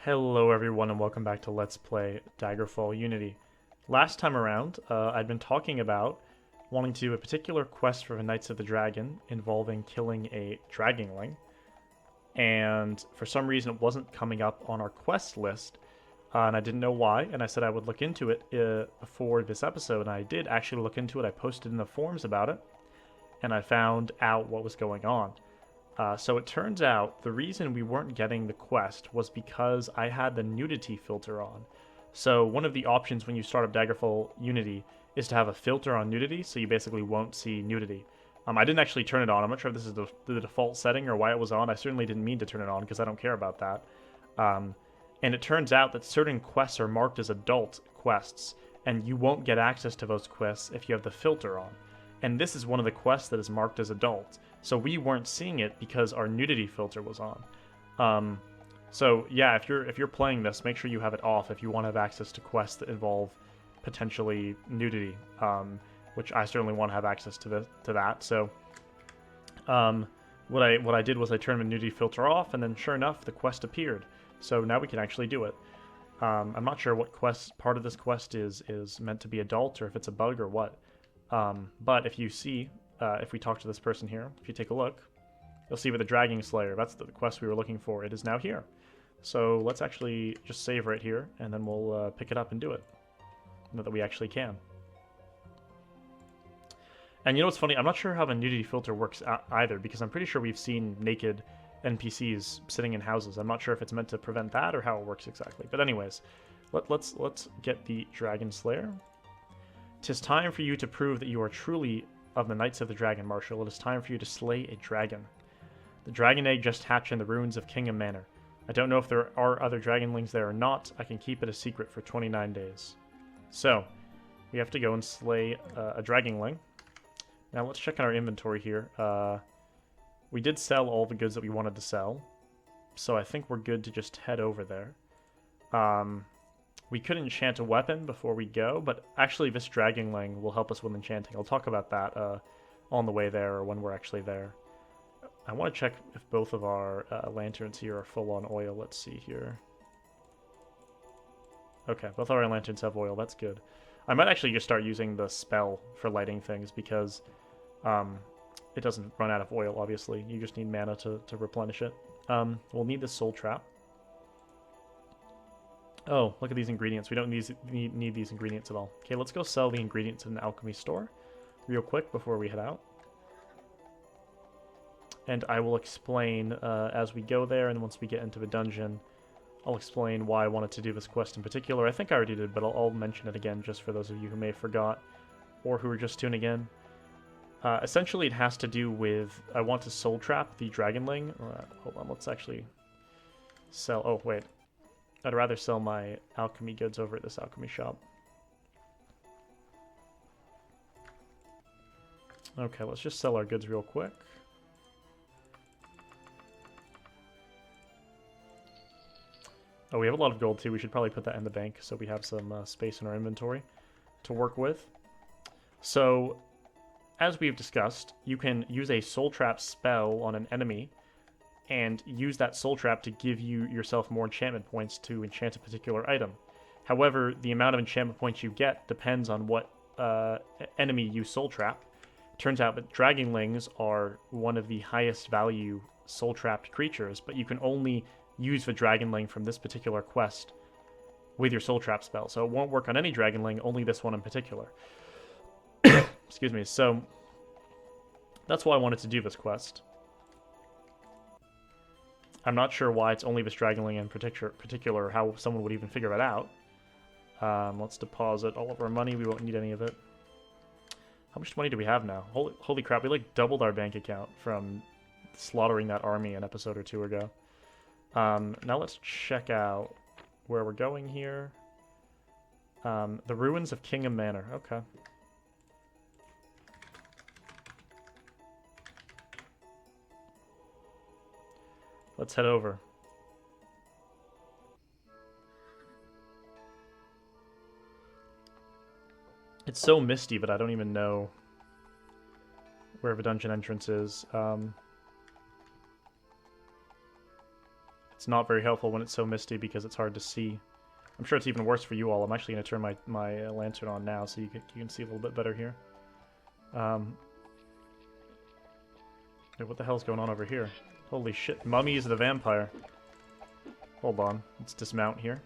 Hello everyone and welcome back to Let's Play Daggerfall Unity. Last time around, I'd been talking about wanting to do a particular quest for the Knights of the Dragon involving killing a Dragonling, and for some reason it wasn't coming up on our quest list, and I didn't know why, and I said I would look into it before this episode, and I did actually look into it. I posted in the forums about it, and I found out what was going on. So it turns out the reason we weren't getting the quest was because I had the nudity filter on. So one of the options when you start up Daggerfall Unity is to have a filter on nudity, so you basically won't see nudity. I didn't actually turn it on. I'm not sure if this is the default setting or why it was on. I certainly didn't mean to turn it on because I don't care about that. And it turns out that certain quests are marked as adult quests, and you won't get access to those quests if you have the filter on. And this is one of the quests that is marked as adult. So we weren't seeing it because our nudity filter was on. So yeah, if you're playing this, make sure you have it off if you want to have access to quests that involve potentially nudity, which I certainly want to have access to that. So what I did was I turned the nudity filter off, and then sure enough, the quest appeared. So now we can actually do it. I'm not sure what part of this quest is meant to be adult, or if it's a bug or what. But if you see, if we talk to this person here, if you take a look, you'll see with the Dragon Slayer, that's the quest we were looking for. It is now here. So let's actually just save right here, and then we'll pick it up and do it. Now that we actually can. And you know what's funny? I'm not sure how the nudity filter works either, because I'm pretty sure we've seen naked NPCs sitting in houses. I'm not sure if it's meant to prevent that or how it works exactly. But anyways, let's get the Dragon Slayer. 'Tis time for you to prove that you are truly of the Knights of the Dragon, Marshal. It is time for you to slay a dragon. The dragon egg just hatched in the ruins of Kingham Manor. I don't know if there are other dragonlings there or not. I can keep it a secret for 29 days. So, we have to go and slay a dragonling. Now let's check on our inventory here. We did sell all the goods that we wanted to sell, so I think we're good to just head over there. We could enchant a weapon before we go, but actually this Dragonling will help us with enchanting. I'll talk about that on the way there or when we're actually there. I want to check if both of our lanterns here are full on oil. Let's see here. Okay, both of our lanterns have oil. That's good. I might actually just start using the spell for lighting things because it doesn't run out of oil, obviously. You just need mana to replenish it. We'll need the soul trap. Oh, look at these ingredients. We don't need these ingredients at all. Okay, let's go sell the ingredients in the alchemy store real quick before we head out. And I will explain as we go there, and once we get into the dungeon, I'll explain why I wanted to do this quest in particular. I think I already did, but I'll mention it again just for those of you who may have forgot or who are just tuning in. Essentially, it has to do with, I want to soul trap the Dragonling. Hold on, let's actually sell, oh wait. I'd rather sell my alchemy goods over at this alchemy shop. Okay, let's just sell our goods real quick. Oh, we have a lot of gold too. We should probably put that in the bank so we have some space in our inventory to work with. So, as we've discussed, you can use a soul trap spell on an enemy and use that soul trap to give yourself more enchantment points to enchant a particular item. However, the amount of enchantment points you get depends on what enemy you soul trap. Turns out that Dragonlings are one of the highest value soul trapped creatures, but you can only use the Dragonling from this particular quest with your soul trap spell. So it won't work on any Dragonling, only this one in particular. Excuse me. So that's why I wanted to do this quest. I'm not sure why it's only this Dragonling in particular, how someone would even figure that out. Let's deposit all of our money. We won't need any of it. How much money do we have now? Holy crap, we like doubled our bank account from slaughtering that army an episode or two ago. Now let's check out where we're going here. The ruins of Kingham Manor. Okay. Let's head over. It's so misty, but I don't even know where the dungeon entrance is. It's It's not very helpful when it's so misty because it's hard to see. I'm sure it's even worse for you all. I'm actually going to turn my lantern on now so you can see a little bit better here. Hey, what the hell's going on over here? Holy shit, Mummy's the vampire. Hold on, let's dismount here.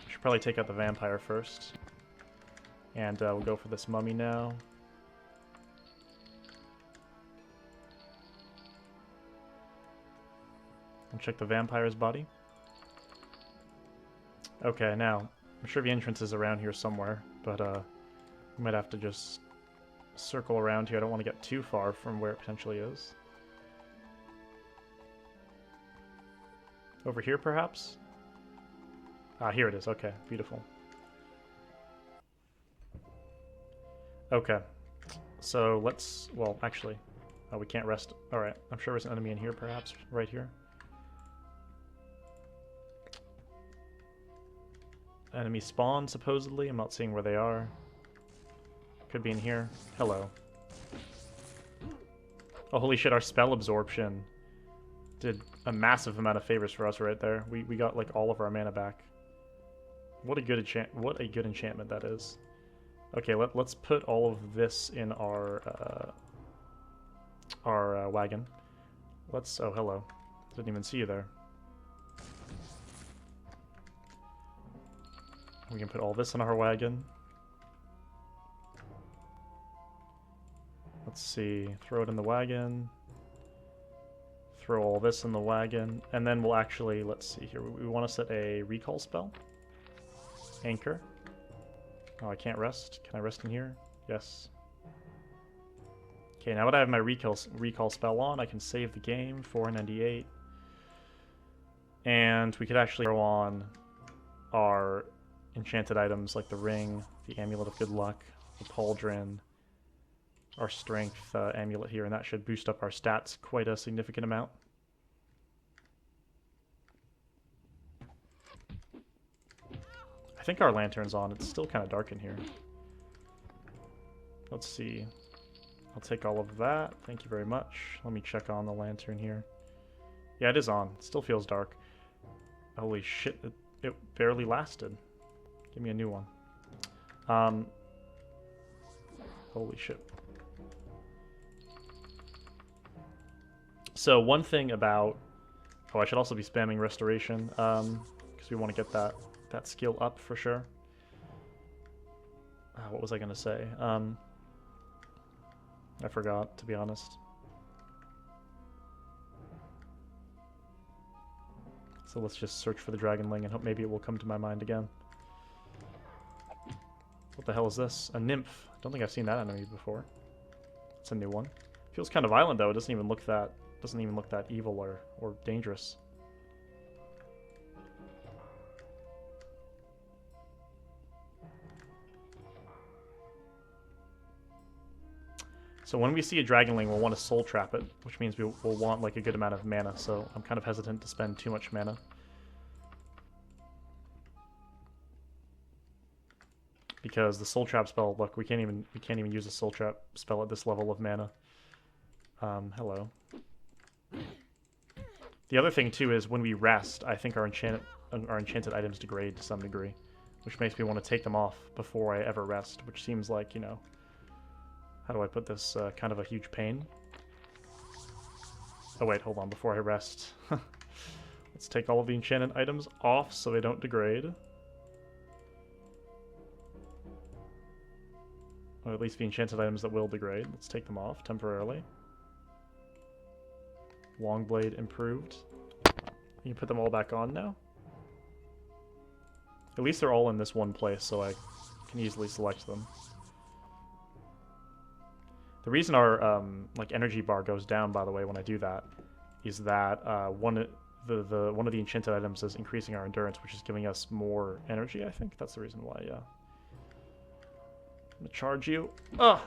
Should probably take out the vampire first. And we'll go for this mummy now. And check the vampire's body. Okay, now, I'm sure the entrance is around here somewhere, but we might have to just circle around here. I don't want to get too far from where it potentially is. Over here, perhaps? Ah, here it is. Okay, beautiful. Okay, so let's... Well, actually... Oh, we can't rest. Alright, I'm sure there's an enemy in here, perhaps. Right here. Enemy spawn, supposedly. I'm not seeing where they are. Could be in here. Hello. Oh, holy shit, our spell absorption did a massive amount of favors for us right there. We got, like, all of our mana back. What a good enchantment that is. Okay, let's put all of this in our wagon. Let's... Oh, hello. Didn't even see you there. We can put all this in our wagon. Let's see. Throw it in the wagon. Throw all this in the wagon. And then we'll actually... Let's see here. We want to set a recall spell. Anchor. Oh, I can't rest. Can I rest in here? Yes. Okay, now that I have my recall spell on, I can save the game. 498. And we could actually throw on our enchanted items like the ring, the amulet of good luck, the pauldron, our strength amulet here, and that should boost up our stats quite a significant amount. I think our lantern's on. It's still kind of dark in here. Let's see. I'll take all of that. Thank you very much. Let me check on the lantern here. Yeah, it is on. It still feels dark. Holy shit, it barely lasted. Give me a new one. Holy shit. So one thing about... Oh, I should also be spamming restoration, because we want to get that skill up for sure. What was I going to say? I forgot, to be honest. So let's just search for the Dragonling and hope maybe it will come to my mind again. What the hell is this? A nymph. Don't think I've seen that enemy before. It's a new one. Feels kind of violent though. It doesn't even look that evil or dangerous. So when we see a Dragonling, we'll want to soul trap it, which means we'll want like a good amount of mana. So I'm kind of hesitant to spend too much mana. Because the soul trap spell, look, we can't even use a soul trap spell at this level of mana. Hello. The other thing too is when we rest, I think our enchanted items degrade to some degree, which makes me want to take them off before I ever rest, which seems like, you know, how do I put this? Kind of a huge pain. Oh wait, hold on, before I rest. Let's take all of the enchanted items off so they don't degrade. Or at least the enchanted items that will degrade. Let's take them off temporarily. Longblade improved. You can put them all back on now. At least they're all in this one place, so I can easily select them. The reason our like energy bar goes down, by the way, when I do that, is that one of the enchanted items is increasing our endurance, which is giving us more energy. I think that's the reason why. Yeah. I'm gonna charge you. Ugh!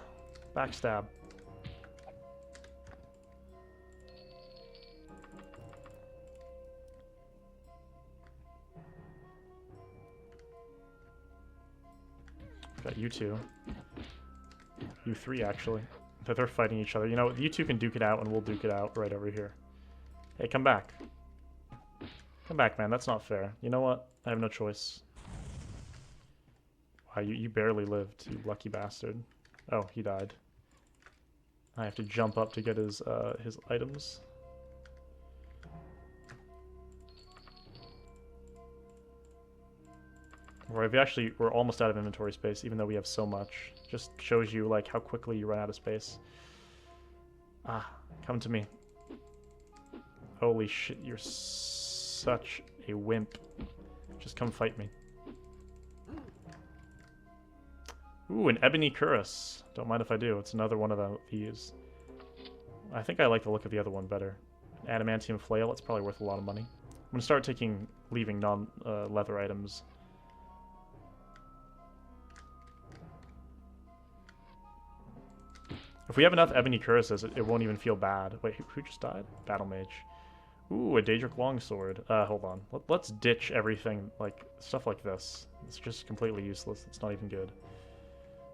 Backstab. Got you two. You three, actually. They're fighting each other. You know, you two can duke it out, and we'll duke it out right over here. Hey, come back. Come back, man. That's not fair. You know what? I have no choice. Wow, you barely lived, you lucky bastard. Oh, he died. I have to jump up to get his items. We're almost out of inventory space, even though we have so much. Just shows you like how quickly you run out of space. Ah, come to me. Holy shit, you're such a wimp. Just come fight me. Ooh, an ebony cuirass. Don't mind if I do. It's another one of these. I think I like the look of the other one better. An adamantium flail. It's probably worth a lot of money. I'm gonna start leaving non-leather items. If we have enough ebony cuirasses, it won't even feel bad. Wait, who just died? Battle mage. Ooh, a Daedric longsword. Hold on. Let's ditch everything, like, stuff like this. It's just completely useless. It's not even good.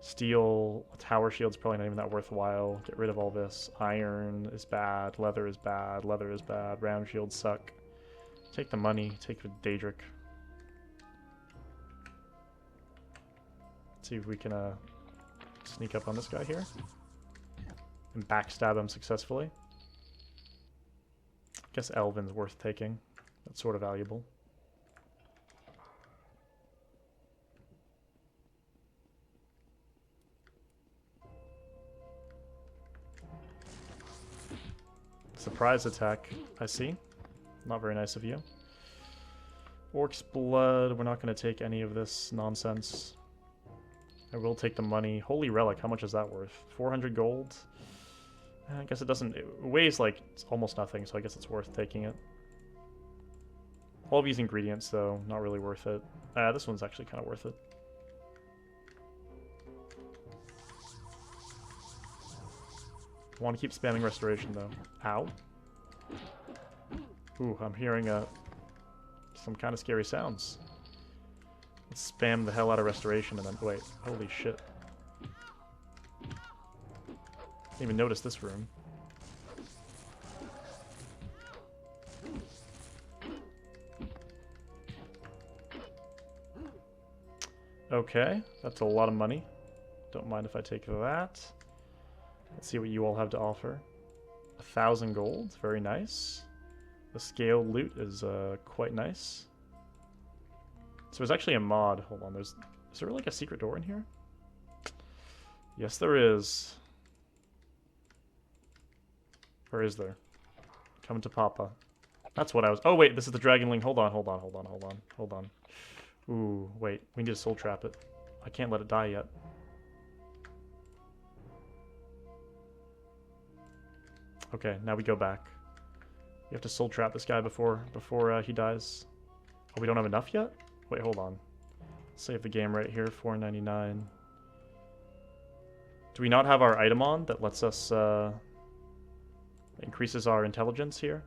Steel, a tower shield's probably not even that worthwhile. Get rid of all this. Iron is bad. Leather is bad. Leather is bad. Round shields suck. Take the money. Take the Daedric. Let's see if we can sneak up on this guy here. And backstab him successfully. I guess Elven's worth taking. That's sort of valuable. Surprise attack, I see. Not very nice of you. Orc's blood, we're not going to take any of this nonsense. I will take the money. Holy relic, how much is that worth? 400 gold? I guess it doesn't... It weighs like it's almost nothing, so I guess it's worth taking it. All of these ingredients, though, not really worth it. This one's actually kind of worth it. I want to keep spamming restoration, though. Ow. Ooh, I'm hearing some kind of scary sounds. Let's spam the hell out of restoration and then... Wait, holy shit. Didn't even notice this room. Okay, that's a lot of money. Don't mind if I take that. Let's see what you all have to offer. 1,000 gold, very nice. The scale loot is quite nice. So there's actually a mod. Hold on, is there like a secret door in here? Yes, there is. Or is there? Come to Papa. That's what I was... Oh, wait, this is the Dragonling. Hold on. Ooh, wait. We need to soul trap it. I can't let it die yet. Okay, now we go back. You have to soul trap this guy before he dies. Oh, we don't have enough yet? Wait, hold on. Save the game right here, $4.99. Do we not have our item on that lets us... increases our intelligence here?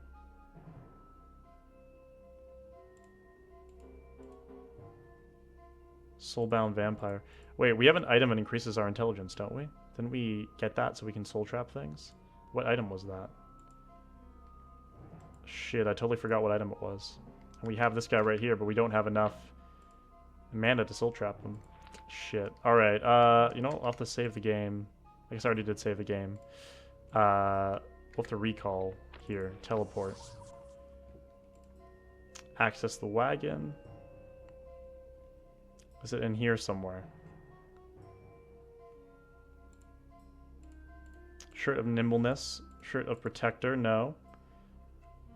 Soulbound Vampire. Wait, we have an item that increases our intelligence, don't we? Didn't we get that so we can soul trap things? What item was that? Shit, I totally forgot what item it was. And we have this guy right here, but we don't have enough mana to soul trap him. Shit. Alright, you know, I'll have to save the game. I guess I already did save the game. We'll have to recall here. Teleport. Access the wagon. Is it in here somewhere? Shirt of Nimbleness. Shirt of Protector. No.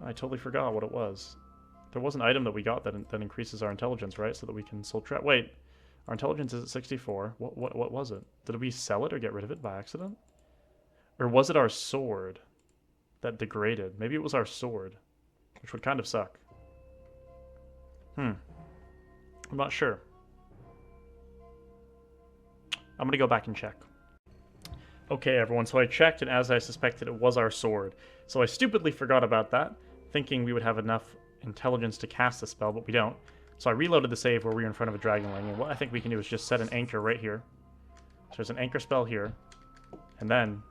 I totally forgot what it was. There was an item that we got that increases our intelligence, right? So that we can soul trap. Wait. Our intelligence is at 64. What was it? Did we sell it or get rid of it by accident? Or was it our sword that degraded? Maybe it was our sword, which would kind of suck. I'm not sure. I'm gonna go back and check. Okay, everyone, so I checked, and as I suspected, it was our sword. So I stupidly forgot about that, thinking we would have enough intelligence to cast the spell, but we don't. So I reloaded the save where we were in front of a Dragonling, and what I think we can do is just set an anchor right here. So there's an anchor spell here, and then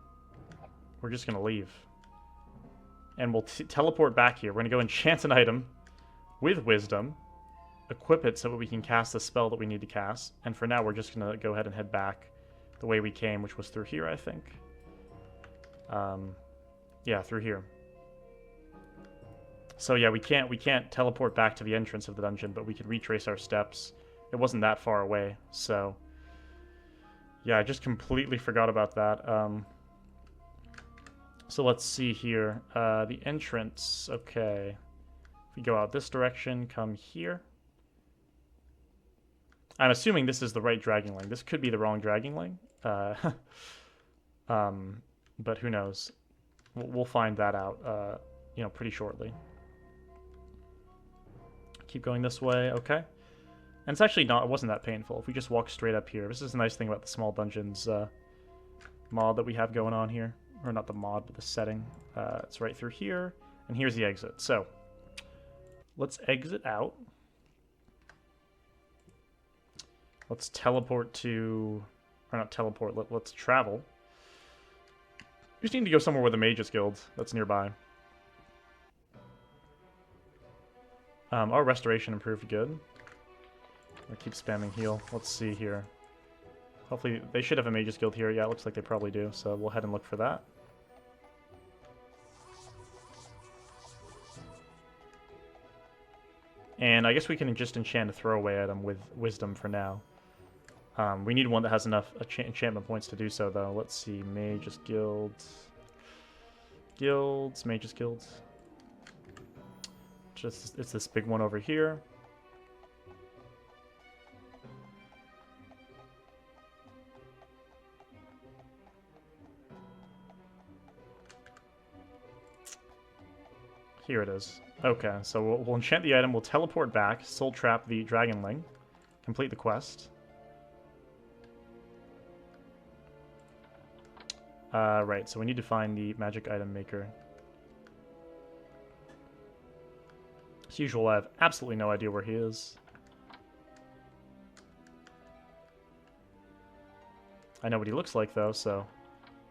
we're just going to leave. And we'll teleport back here. We're going to go enchant an item with wisdom, equip it so that we can cast the spell that we need to cast. And for now, we're just going to go ahead and head back the way we came, which was through here, I think. Yeah, through here. So yeah, we can't teleport back to the entrance of the dungeon, but we could retrace our steps. It wasn't that far away, so yeah, I just completely forgot about that. So let's see here. The entrance, okay. If we go out this direction, come here. I'm assuming this is the right dragging lane. This could be the wrong dragging lane. But who knows? We'll find that out, pretty shortly. Keep going this way, okay. And it's actually it wasn't that painful. If we just walk straight up here. This is the nice thing about the small dungeons mod that we have going on here. Or not the mod, but the setting. It's right through here. And here's the exit. So, let's exit out. Let's teleport to... Or not teleport, let's travel. We just need to go somewhere with a Mage's Guild that's nearby. Our restoration improved good. I'll keep spamming heal. Let's see here. Hopefully, they should have a Mage's Guild here. Yeah, it looks like they probably do, so we'll head and look for that. And I guess we can just enchant a throwaway item with Wisdom for now. We need one that has enough enchantment points to do so, though. Let's see. Mage's Guilds. Mage's Guilds. It's this big one over here. Here it is. Okay, so we'll enchant the item, we'll teleport back, soul trap the dragonling, complete the quest. Right, so we need to find the magic item maker. As usual, I have absolutely no idea where he is. I know what he looks like, though, so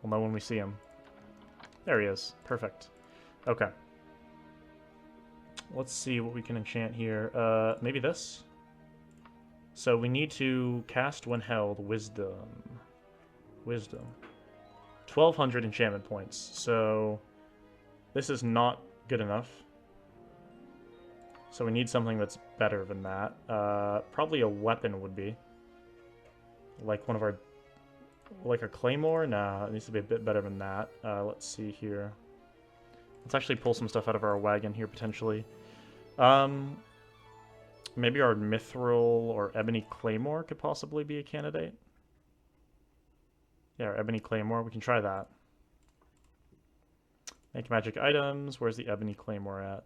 we'll know when we see him. There he is. Perfect. Okay. Let's see what we can enchant here. Maybe this? So we need to cast when held Wisdom. 1,200 enchantment points. So this is not good enough. So we need something that's better than that. Probably a weapon would be. Like one of our... Like a claymore? Nah, it needs to be a bit better than that. Let's see here. Let's actually pull some stuff out of our wagon here, potentially. Maybe our mithril or ebony claymore could possibly be a candidate. Yeah, our ebony claymore. We can try that. Make magic items. Where's the ebony claymore at?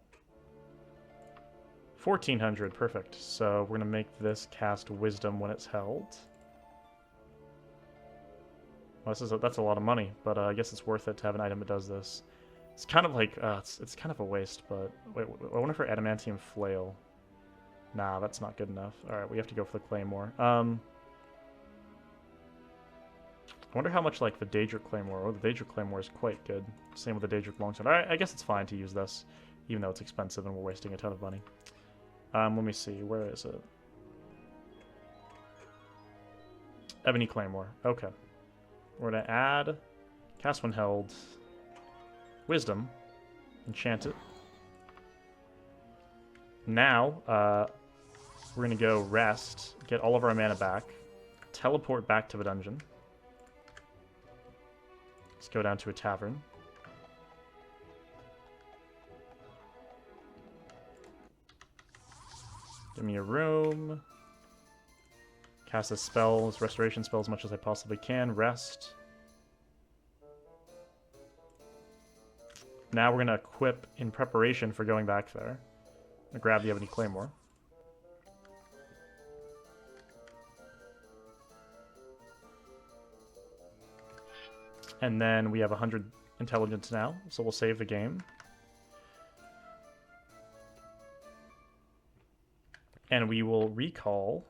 1,400. Perfect. So we're going to make this cast wisdom when it's held. Well, that's a lot of money, but I guess it's worth it to have an item that does this. It's kind of like, it's kind of a waste, but... Wait, I wonder for adamantium flail. Nah, that's not good enough. Alright, we have to go for the claymore. I wonder how much, like, the Daedric claymore... Oh, the Daedric claymore is quite good. Same with the Daedric longsword. Alright, I guess it's fine to use this, even though it's expensive and we're wasting a ton of money. Let me see, where is it? Ebony claymore, okay. We're gonna add... Cast when held... Wisdom. Enchant it. Now, we're going to go rest, get all of our mana back, teleport back to the dungeon. Let's go down to a tavern. Give me a room. Cast a spell, this restoration spell as much as I possibly can. Rest. Now we're going to equip in preparation for going back there. I'm going to grab the ebony claymore. And then we have 100 intelligence now, so we'll save the game. And we will recall...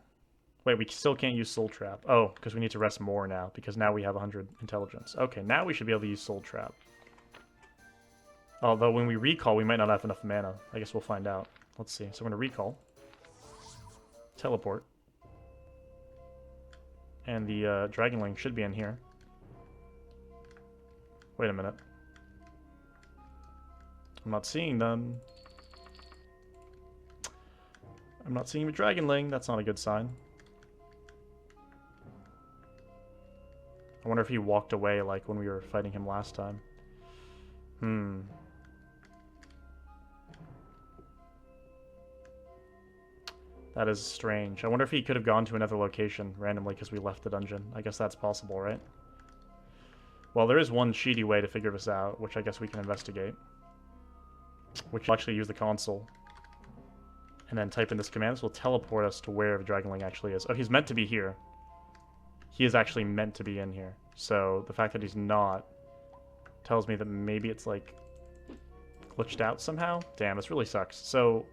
Wait, we still can't use Soul Trap. Oh, because we need to rest more now, because now we have 100 intelligence. Okay, now we should be able to use Soul Trap. Although when we recall, we might not have enough mana. I guess we'll find out. Let's see. So we're going to recall. Teleport. And the Dragonling should be in here. Wait a minute. I'm not seeing them. I'm not seeing the Dragonling. That's not a good sign. I wonder if he walked away like when we were fighting him last time. That is strange. I wonder if he could have gone to another location randomly because we left the dungeon. I guess that's possible, right? Well, there is one cheaty way to figure this out, which I guess we can investigate. Which will actually use the console. And then type in this command. This will teleport us to where the Dragonling actually is. Oh, he's meant to be here. He is actually meant to be in here. So the fact that he's not tells me that maybe it's like glitched out somehow. Damn, this really sucks. So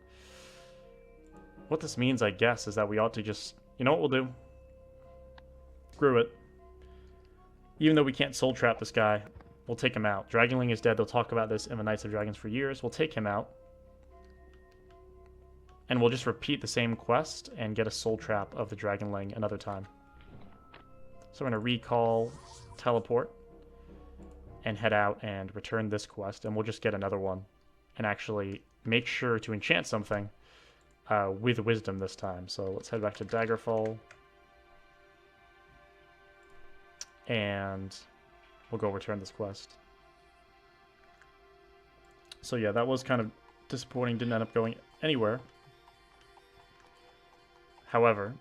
what this means, I guess, is that we ought to just... You know what we'll do? Screw it. Even though we can't soul trap this guy, we'll take him out. Dragonling is dead. They'll talk about this in the Knights of Dragons for years. We'll take him out. And we'll just repeat the same quest and get a soul trap of the Dragonling another time. So we're going to recall, teleport, and head out and return this quest. And we'll just get another one. And actually make sure to enchant something with wisdom this time. So let's head back to Daggerfall. And we'll go return this quest. So yeah, that was kind of disappointing. Didn't end up going anywhere. However,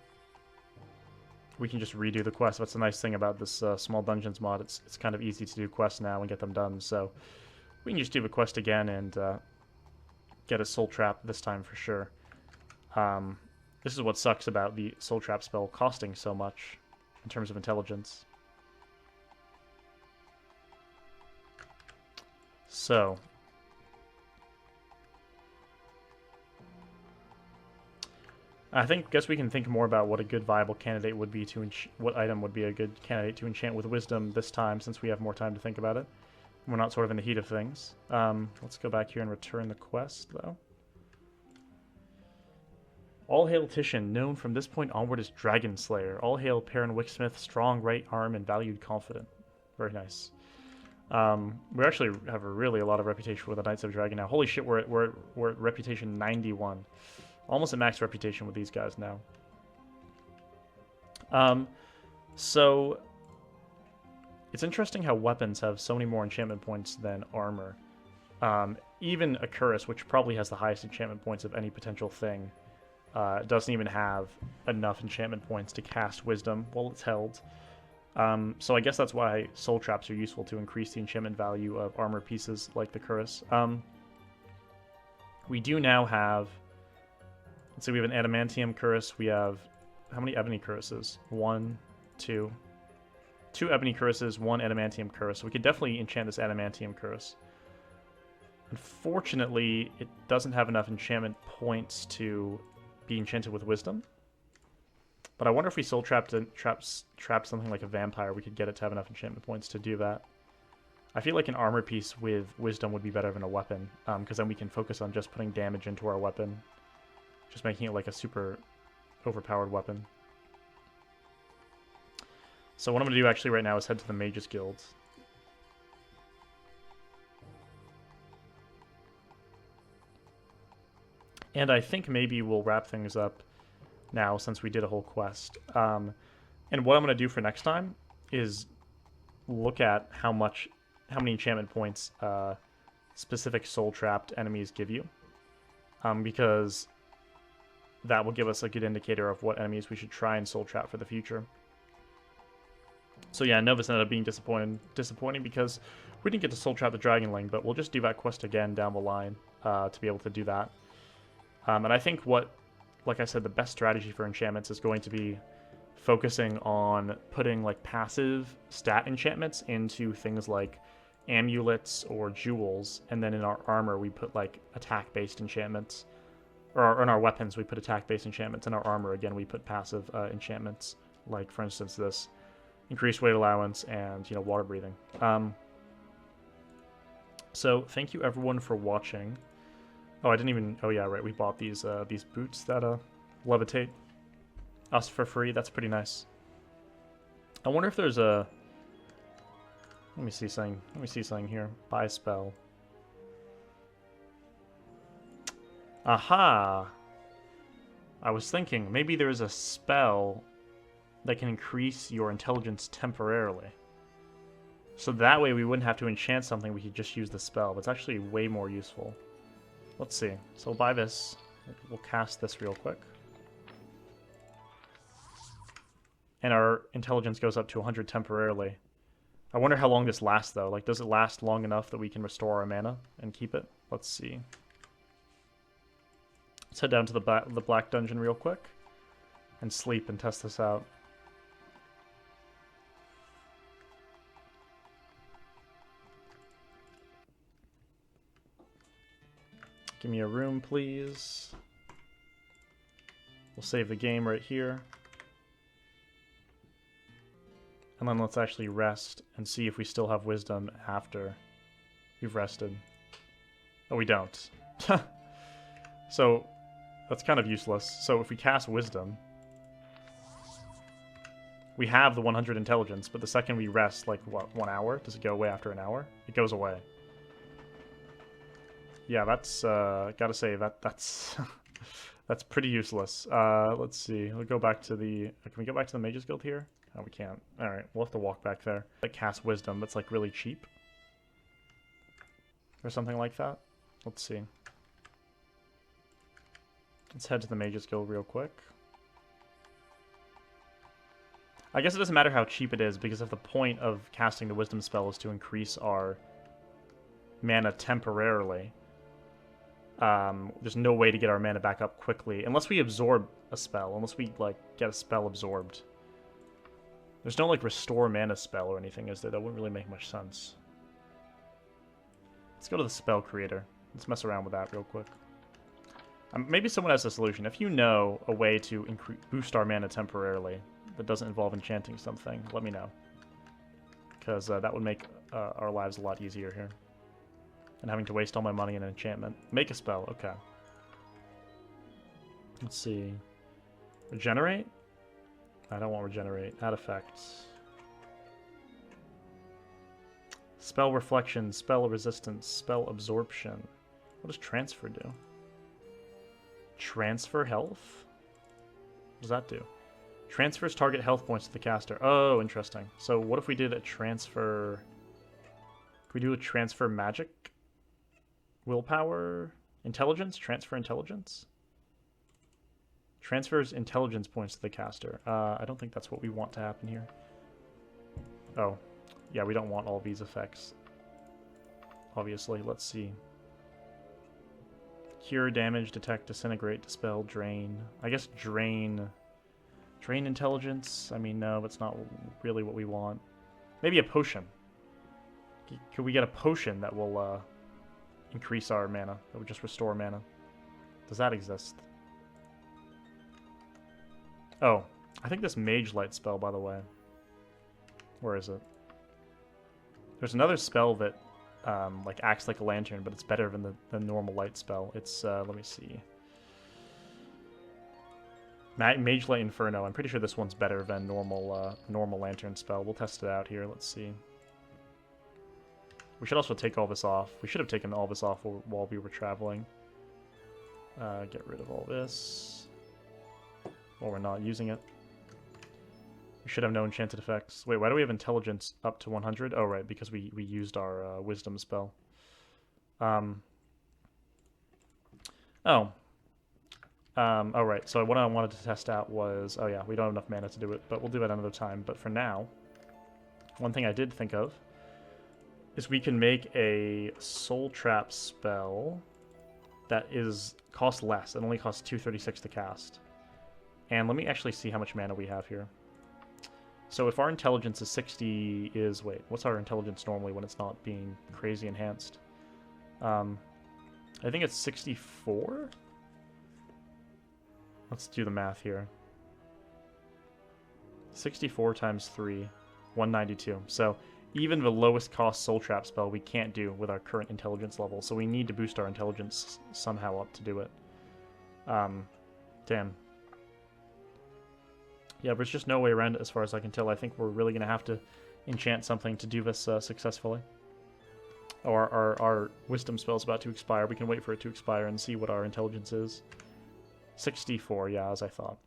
we can just redo the quest. That's the nice thing about this small dungeons mod. It's kind of easy to do quests now and get them done. So we can just do the quest again and get a soul trap this time for sure. This is what sucks about the soul trap spell costing so much in terms of intelligence. So guess we can think more about what a good viable candidate would be to what item would be a good candidate to enchant with wisdom this time, since we have more time to think about it. We're not sort of in the heat of things. Let's go back here and return the quest, though. All hail Titian, known from this point onward as Dragon Slayer. All hail Perrin Wicksmith, strong right arm and valued confident. Very nice. We actually have really a lot of reputation with the Knights of Dragon now. Holy shit, we're at reputation 91. Almost at max reputation with these guys now. So it's interesting how weapons have so many more enchantment points than armor. Even a Curse, which probably has the highest enchantment points of any potential thing, doesn't even have enough enchantment points to cast Wisdom while it's held. So I guess that's why soul traps are useful, to increase the enchantment value of armor pieces like the Curse. We do now have... Let's see, we have an Adamantium Curse. We have... How many Ebony Curses? 1, 2... 2 Ebony Curses, 1 Adamantium Curse. So we could definitely enchant this Adamantium Curse. Unfortunately, it doesn't have enough enchantment points to be enchanted with Wisdom. But I wonder if we soul trap something like a vampire, we could get it to have enough enchantment points to do that. I feel like an armor piece with Wisdom would be better than a weapon, because then we can focus on just putting damage into our weapon. Just making it like a super overpowered weapon. So what I'm going to do actually right now is head to the Mages Guild. And I think maybe we'll wrap things up now since we did a whole quest. And what I'm going to do for next time is look at how many enchantment points specific soul-trapped enemies give you. Because that will give us a good indicator of what enemies we should try and soul-trap for the future. So yeah, Novus ended up being disappointing because we didn't get to soul-trap the Dragonling, but we'll just do that quest again down the line to be able to do that. And I think like I said, the best strategy for enchantments is going to be focusing on putting like passive stat enchantments into things like amulets or jewels, and then in our armor we put like attack-based enchantments, or in our weapons we put attack-based enchantments. In our armor, again, we put passive enchantments, like for instance this increased weight allowance and water breathing. So thank you everyone for watching. Oh, I didn't even... Oh yeah, right. We bought these boots that levitate us for free. That's pretty nice. I wonder if there's a... Let me see something. Let me see something here. Buy spell. Aha! I was thinking maybe there's a spell that can increase your intelligence temporarily. So that way we wouldn't have to enchant something, we could just use the spell. But it's actually way more useful. Let's see. So we'll buy this. We'll cast this real quick. And our intelligence goes up to 100 temporarily. I wonder how long this lasts, though. Like, does it last long enough that we can restore our mana and keep it? Let's see. Let's head down to the Black Dungeon real quick. And sleep and test this out. Give me a room, please. We'll save the game right here. And then let's actually rest and see if we still have wisdom after we've rested. Oh, we don't. So, that's kind of useless. So if we cast wisdom, we have the 100 intelligence, but the second we rest, like, what, 1 hour? Does it go away after an hour? It goes away. Yeah, that's, gotta say, that's that's pretty useless. Let's see. We'll go back to the... Can we go back to the Mages Guild here? Oh, we can't. Alright, we'll have to walk back there. Like, cast Wisdom, that's, like, really cheap. Or something like that. Let's see. Let's head to the Mages Guild real quick. I guess it doesn't matter how cheap it is, because if the point of casting the Wisdom spell is to increase our mana temporarily, there's no way to get our mana back up quickly, unless we absorb a spell, unless we, like, get a spell absorbed. There's no, like, restore mana spell or anything, is there? That wouldn't really make much sense. Let's go to the spell creator. Let's mess around with that real quick. Maybe someone has a solution. If you know a way to boost our mana temporarily that doesn't involve enchanting something, let me know. Because that would make our lives a lot easier here. And having to waste all my money in an enchantment. Make a spell, okay. Let's see. Regenerate? I don't want regenerate. Add effects. Spell reflection, spell resistance, spell absorption. What does transfer do? Transfer health? What does that do? Transfers target health points to the caster. Oh, interesting. So what if we did a transfer... Can we do a transfer magic? Willpower? Intelligence? Transfer intelligence? Transfers intelligence points to the caster. I don't think that's what we want to happen here. Oh. Yeah, we don't want all these effects. Obviously, let's see. Cure, damage, detect, disintegrate, dispel, drain. I guess drain... Drain intelligence? I mean, no, that's not really what we want. Maybe a potion. Could we get a potion that will increase our mana? That would just restore mana. Does that exist? Oh, I think this Mage Light spell, by the way. Where is it? There's another spell that like acts like a lantern, but it's better than the normal light spell. It's, let me see. Mage Light Inferno. I'm pretty sure this one's better than normal lantern spell. We'll test it out here. Let's see. We should also take all this off. We should have taken all this off while we were traveling. Get rid of all this. While we're not using it. We should have no enchanted effects. Wait, why do we have intelligence up to 100? Oh, right, because we used our wisdom spell. Oh, right, so what I wanted to test out was... Oh, yeah, we don't have enough mana to do it, but we'll do it another time. But for now, one thing I did think of is we can make a Soul Trap spell that costs less. It only costs 236 to cast. And let me actually see how much mana we have here. So if our intelligence is 60 wait, what's our intelligence normally when it's not being crazy enhanced? I think it's 64? Let's do the math here. 64 times 3, 192. So even the lowest cost soul trap spell we can't do with our current intelligence level, so we need to boost our intelligence somehow up to do it. Damn. Yeah, there's just no way around it as far as I can tell. I think we're really going to have to enchant something to do this successfully. Oh, our wisdom spell's about to expire. We can wait for it to expire and see what our intelligence is. 64, yeah, as I thought.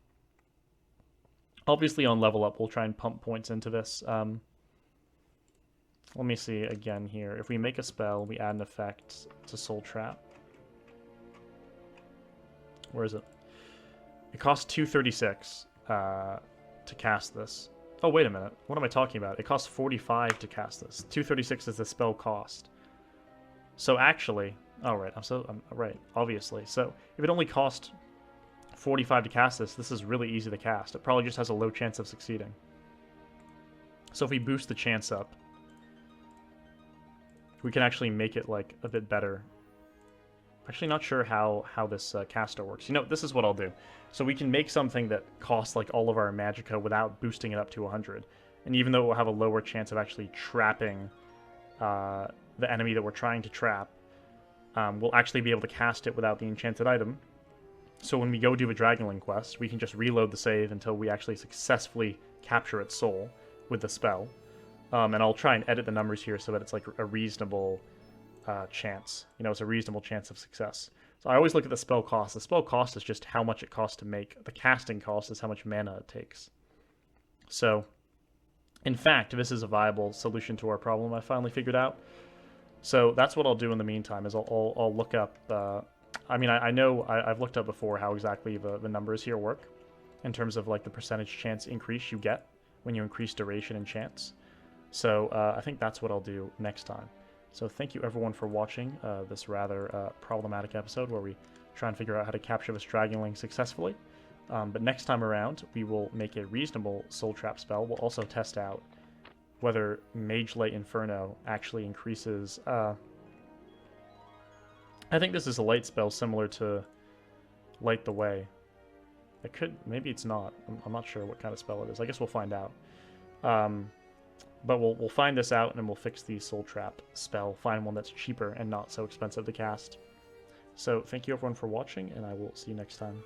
Obviously on level up, we'll try and pump points into this. Let me see again here. If we make a spell, we add an effect to Soul Trap. Where is it? It costs 236 to cast this. Oh, wait a minute. What am I talking about? It costs 45 to cast this. 236 is the spell cost. So actually, oh right, I'm right, obviously. So if it only cost 45 to cast this, this is really easy to cast. It probably just has a low chance of succeeding. So if we boost the chance up, we can actually make it like a bit better. Actually not sure how this caster works. You know, this is what I'll do. So we can make something that costs like all of our magicka without boosting it up to 100. And even though it will have a lower chance of actually trapping the enemy that we're trying to trap, we'll actually be able to cast it without the enchanted item. So when we go do a Dragonling quest, we can just reload the save until we actually successfully capture its soul with the spell. And I'll try and edit the numbers here so that it's like a reasonable chance. You know, it's a reasonable chance of success. So I always look at the spell cost. The spell cost is just how much it costs to make. The casting cost is how much mana it takes. So, in fact, this is a viable solution to our problem I finally figured out. So that's what I'll do in the meantime, is I'll look up... I mean, I know I've looked up before how exactly the numbers here work in terms of like the percentage chance increase you get when you increase duration and chance. So I think that's what I'll do next time. So thank you everyone for watching this rather problematic episode where we try and figure out how to capture this Dragonling successfully. But next time around, we will make a reasonable Soul Trap spell. We'll also test out whether Mage Light Inferno actually increases... I think this is a light spell similar to Light the Way. It could... maybe it's not. I'm not sure what kind of spell it is. I guess we'll find out. But we'll find this out, and then we'll fix the Soul Trap spell. Find one that's cheaper and not so expensive to cast. So thank you everyone for watching, and I will see you next time.